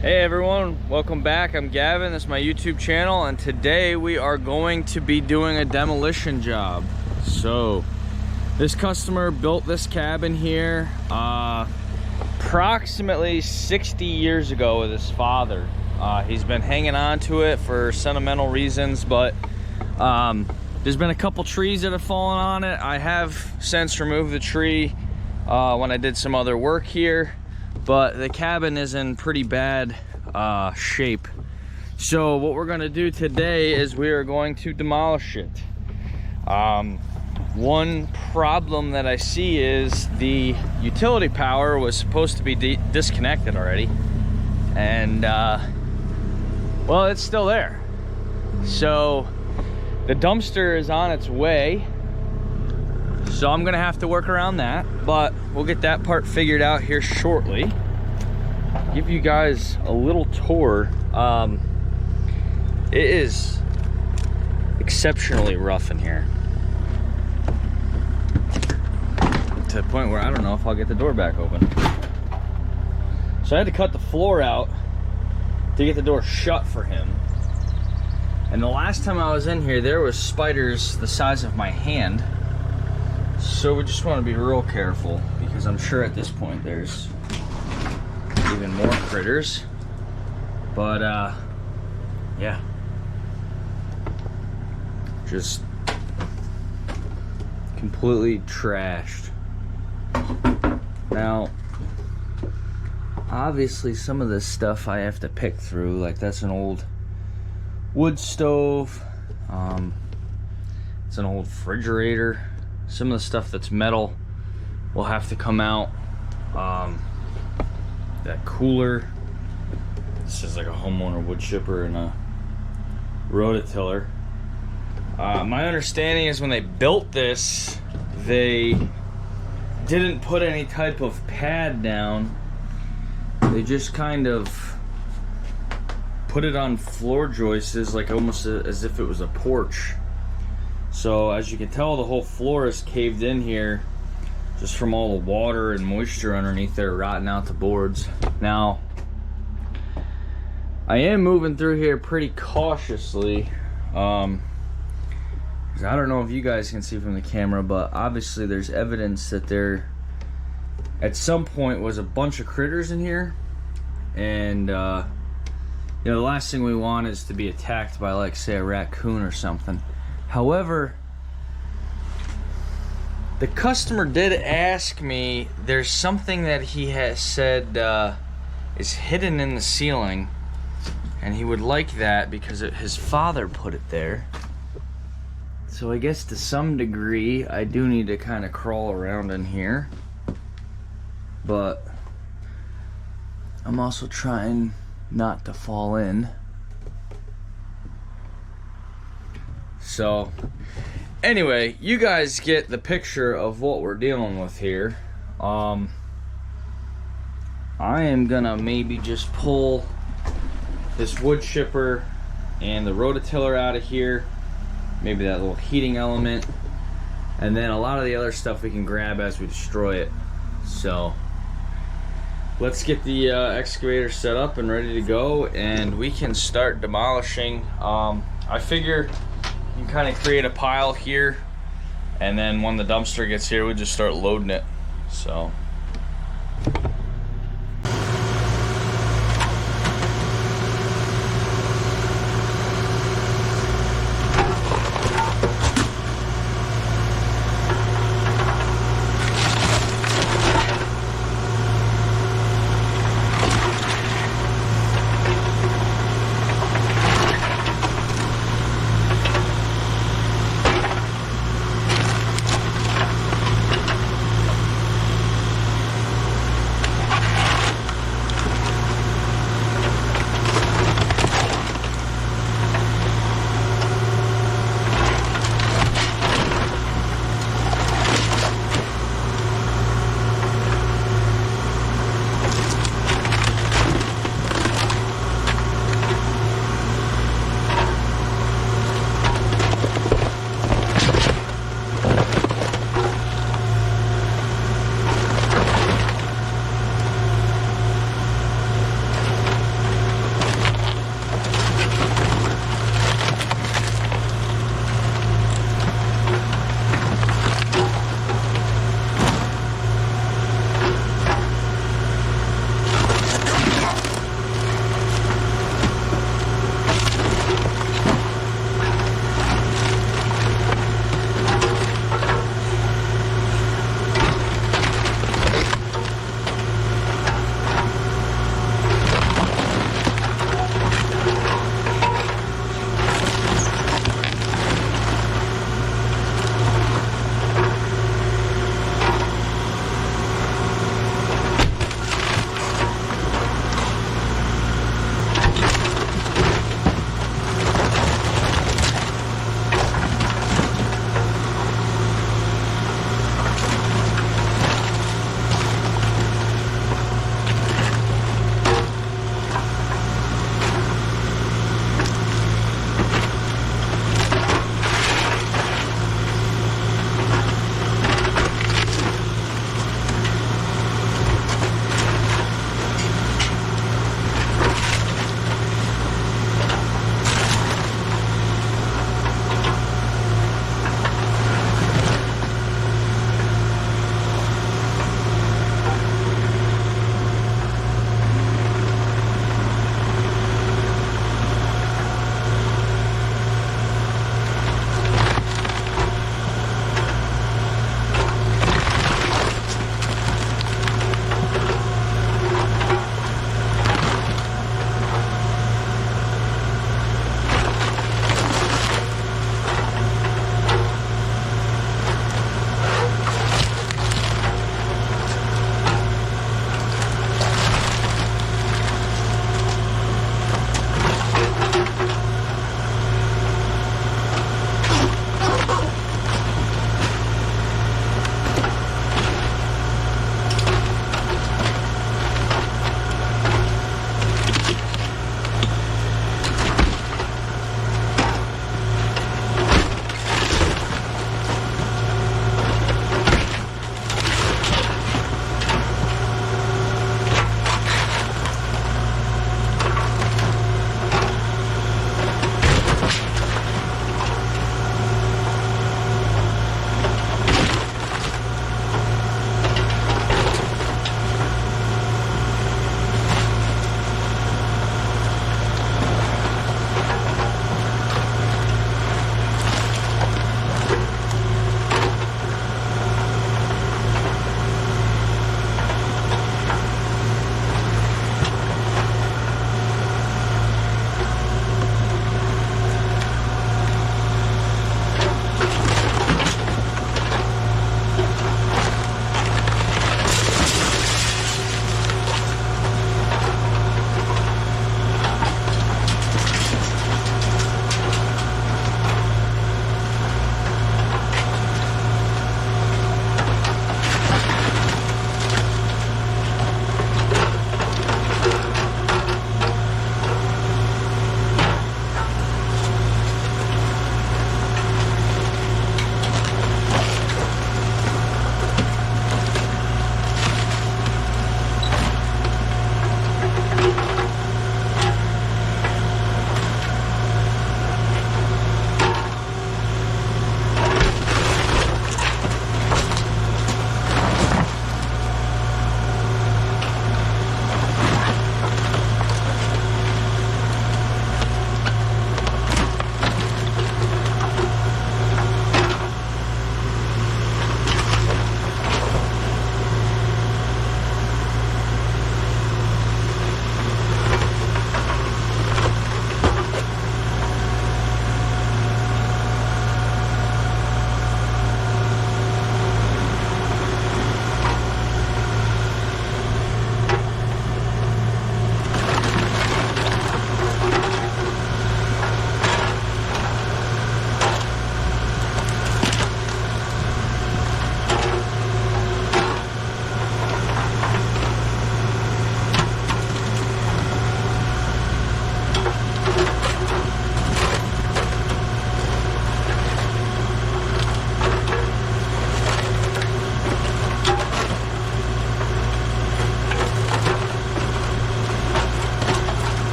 Hey everyone, welcome back. I'm Gavin, this is my YouTube channel, and today we are going to be doing a demolition job. So this customer built this cabin here approximately 60 years ago with his father. He's been hanging on to it for sentimental reasons, but there's been a couple trees that have fallen on it. I have since removed the tree when I did some other work here, but the cabin is in pretty bad shape. So what we're going to do today is we are going to demolish it. One problem that I see is the utility power was supposed to be disconnected already, and well, it's still there. So the dumpster is on its way, so I'm gonna have to work around that, but we'll get that part figured out here shortly. Give you guys a little tour. It is exceptionally rough in here, to the point where I don't know if I'll get the door back open. So I had to cut the floor out to get the door shut for him. And the last time I was in here, there was spiders the size of my hand. So we just want to be real careful, because I'm sure at this point there's even more critters. But yeah, just completely trashed. Now obviously some of this stuff I have to pick through, like that's an old wood stove, it's an old refrigerator. Some of the stuff that's metal will have to come out. That cooler, this is like a homeowner wood chipper and a rototiller. My understanding is when they built this, they didn't put any type of pad down. They just kind of put it on floor joists, like almost as if it was a porch. So as you can tell, the whole floor is caved in here just from all the water and moisture underneath there rotting out the boards. Now I am moving through here pretty cautiously, 'cause I don't know if you guys can see from the camera, but obviously there's evidence that there at some point was a bunch of critters in here, and you know, the last thing we want is to be attacked by, like, say, a raccoon or something. However, the customer did ask me, there's something that he has said is hidden in the ceiling, and he would like that because his father put it there. So I guess to some degree I do need to kind of crawl around in here, but I'm also trying not to fall in. So anyway, you guys get the picture of what we're dealing with here. I am gonna maybe just pull this wood chipper and the rototiller out of here, maybe that little heating element, and then a lot of the other stuff we can grab as we destroy it. So let's get the excavator set up and ready to go, and we can start demolishing. I figure you can kind of create a pile here, and then when the dumpster gets here, we just start loading it. So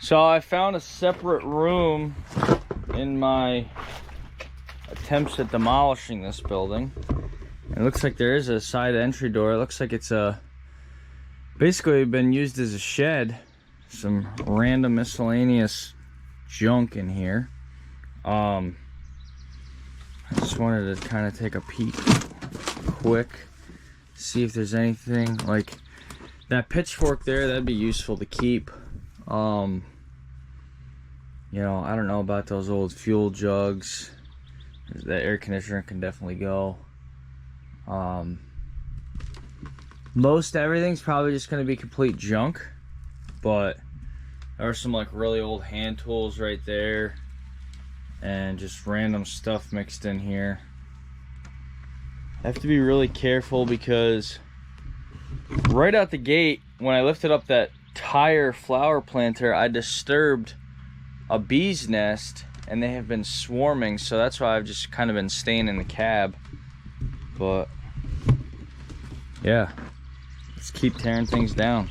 So I found a separate room in my attempts at demolishing this building. It looks like there is a side entry door. It looks like it's basically been used as a shed. Some random miscellaneous junk in here. I just wanted to kind of take a peek quick, see if there's anything like that pitchfork there. That'd be useful to keep. You know, I don't know about those old fuel jugs. The air conditioner can definitely go. Most everything's probably just going to be complete junk, but there are some like really old hand tools right there and just random stuff mixed in here. I have to be really careful because right out the gate, when I lifted up that tire flower planter, I disturbed a bee's nest and they have been swarming, so that's why I've just kind of been staying in the cab. But yeah, let's keep tearing things down.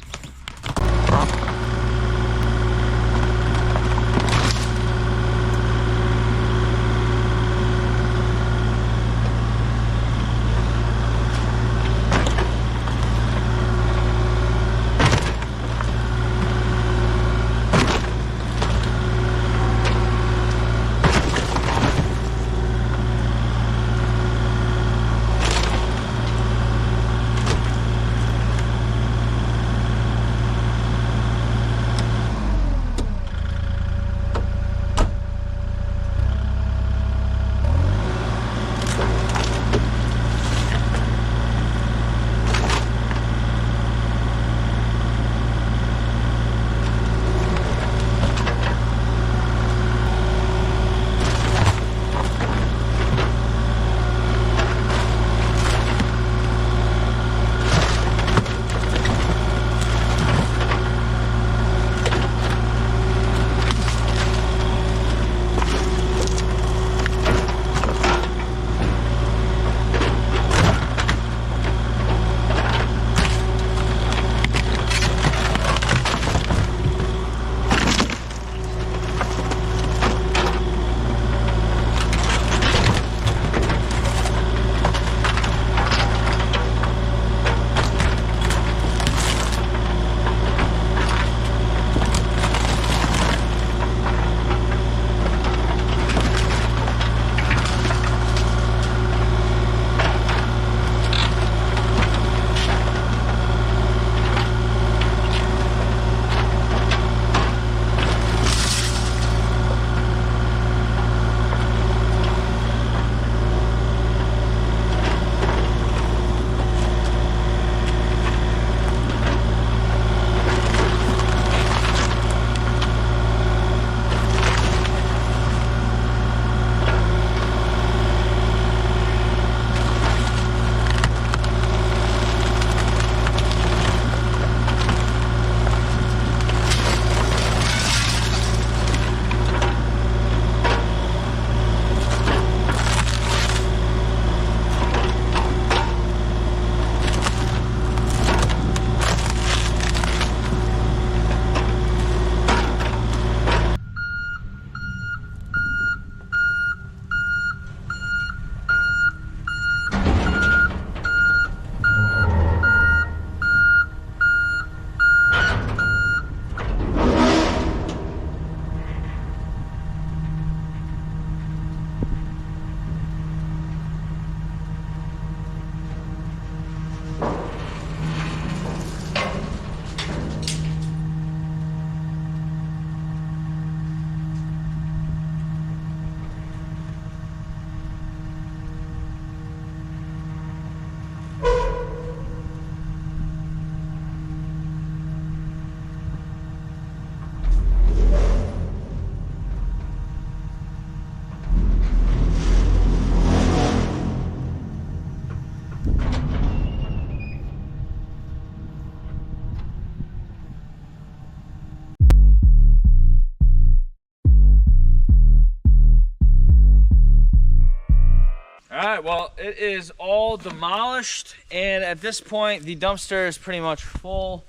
Alright, well, it is all demolished, and at this point the dumpster is pretty much full.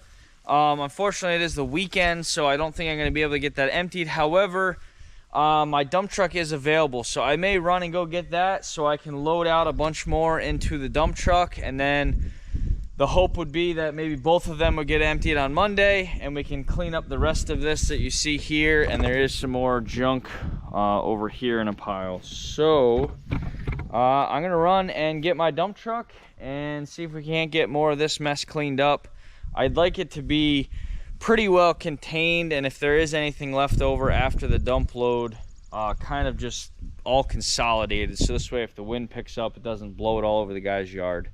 Unfortunately, it is the weekend, so I don't think I'm going to be able to get that emptied. However, my dump truck is available, so I may run and go get that so I can load out a bunch more into the dump truck, and then the hope would be that maybe both of them would get emptied on Monday, and we can clean up the rest of this that you see here. And there is some more junk over here in a pile. So I'm gonna run and get my dump truck and see if we can't get more of this mess cleaned up. I'd like it to be pretty well contained, and if there is anything left over after the dump load, kind of just all consolidated, so this way if the wind picks up, it doesn't blow it all over the guy's yard.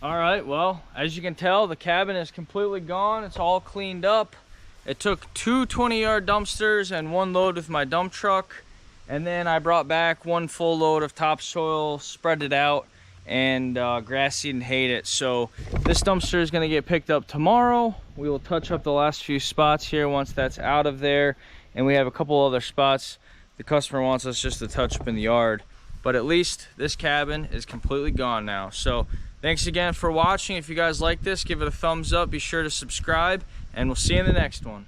All right, well, as you can tell, the cabin is completely gone. It's all cleaned up. It took 2 20-yard dumpsters and 1 load with my dump truck. And then I brought back 1 full load of topsoil, spread it out, and grass seed and hayed it. So this dumpster is gonna get picked up tomorrow. We will touch up the last few spots here once that's out of there. And we have a couple other spots the customer wants us just to touch up in the yard. But at least this cabin is completely gone now. So thanks again for watching. If you guys like this, give it a thumbs up. Be sure to subscribe, and we'll see you in the next one.